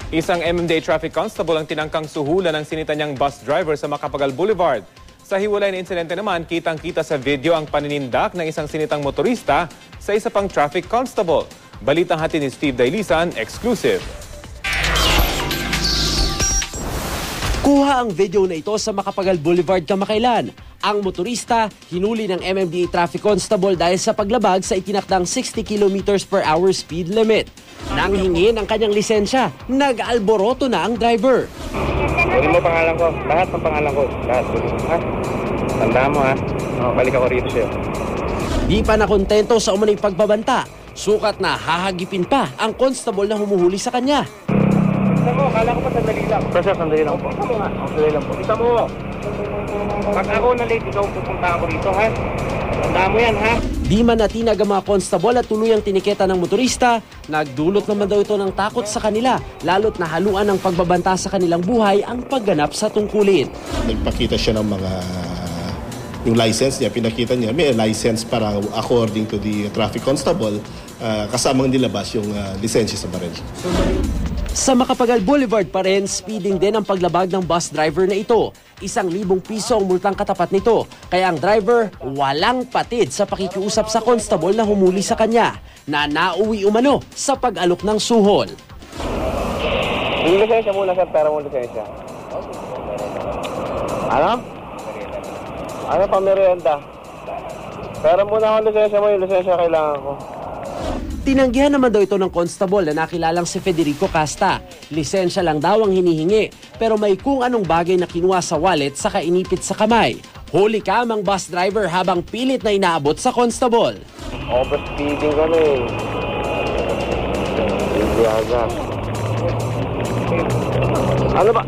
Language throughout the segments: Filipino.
Isang MMDA traffic constable ang tinangkang suhulan ng sinita niyang bus driver sa Macapagal Boulevard. Sa hiwalay na insidente naman, kitang-kita sa video ang paninindak ng isang sinitang motorista sa isa pang traffic constable. Balitang hatid ni Steve Dailisan, exclusive. Kuha ang video na ito sa Macapagal Boulevard kamakailan. Ang motorista hinuli ng MMDA traffic constable dahil sa paglabag sa itinakdang 60 km/h speed limit. Nang hingin ang kanyang lisensya, nag-alboroto na ang driver. Kunin mo pangalan ko. Lahat ng pangalan ko. Lahat. Ha? Tandaan mo ha. Balik ako rito sa'yo. Di pa nakontento sa umunay pagbabanta. Sukat na hahagipin pa ang constable na humuhuli sa kanya. Isa mo, kala ko pa sandali lang. Sir, sandali lang po. Isa mo nga. Sandali lang po. Isa mo. Pag ako na late, ikaw pupunta ako rito ha. Tandaan mo yan ha. Di man natinag ang mga constable at tuluyang tiniketa ng motorista, nagdulot naman daw ito ng takot sa kanila, lalo't nahaluan ng pagbabanta sa kanilang buhay ang pagganap sa tungkulin. Nagpakita siya ng mga yung license niya, pinakita niya, may license para according to the traffic constable, kasamang nilabas yung lisensya sa baril. Sa Macapagal Boulevard pa rin, speeding din ang paglabag ng bus driver na ito. 1,000 piso ang multang katapat nito. Kaya ang driver walang patid sa pakikiusap sa constable na humuli sa kanya na nauwi umano sa pag-alok ng suhol. Yung lisensya muna sir, pera mo lisensya. Ano? Ano pa merienda? Pera muna ako lisensya mo, yung lisensya kailangan ko. Tinanggihan naman daw ito ng constable na nakilalang si Federico Casta. Lisensya lang daw ang hinihingi, pero may kung anong bagay na kinuha sa wallet saka inipit sa kamay. Huli kam ang bus driver habang pilit na inaabot sa constable. Overspeeding kami. Hindi agad. Ano ba?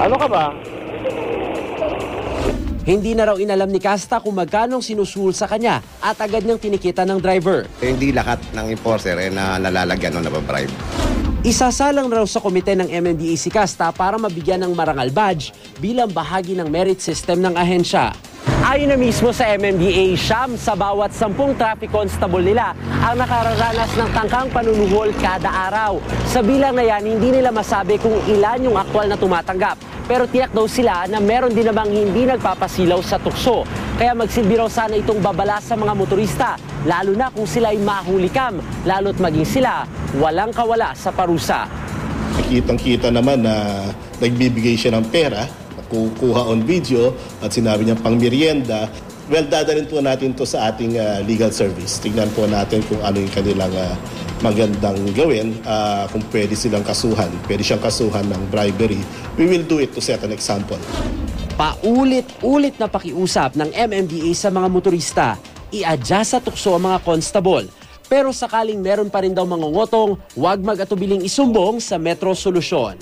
Ano ka ba? Hindi na raw inalam ni Casta kung magkano sinusuhol sa kanya at agad niyang tinikita ng driver. Hindi lahat ng enforcer na nalalagyan o nababribe. Isasalang raw sa komite ng MMDA si Casta para mabigyan ng marangal badge bilang bahagi ng merit system ng ahensya. Ayon na mismo sa MMDA, siyam sa bawat 10 traffic constable nila ang nakararanas ng tangkang panunuhol kada araw. Sa bilang na yan, hindi nila masabi kung ilan yung aktwal na tumatanggap. Pero tiyak daw sila na meron din namang hindi nagpapasilaw sa tukso. Kaya magsilbi raw sana itong babala sa mga motorista, lalo na kung sila ay mahulikam, lalo't maging sila walang kawala sa parusa. Kitang-kita naman na nagbibigay siya ng pera, kukuha on video at sinabi niya pang merienda. Well, dadalhin po natin to sa ating legal service. Tignan po natin kung ano yung kanilang magandang gawin, kung pwede silang kasuhan. Pwede siyang kasuhan ng bribery. We will do it to set an example. Paulit-ulit na pakiusap ng MMDA sa mga motorista, i-adjust sa tukso ang mga constable. Pero sakaling meron pa rin daw mangungotong, huwag mag-atubiling isumbong sa Metro Solusyon.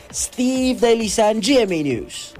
Steve Dailisan, GMA News.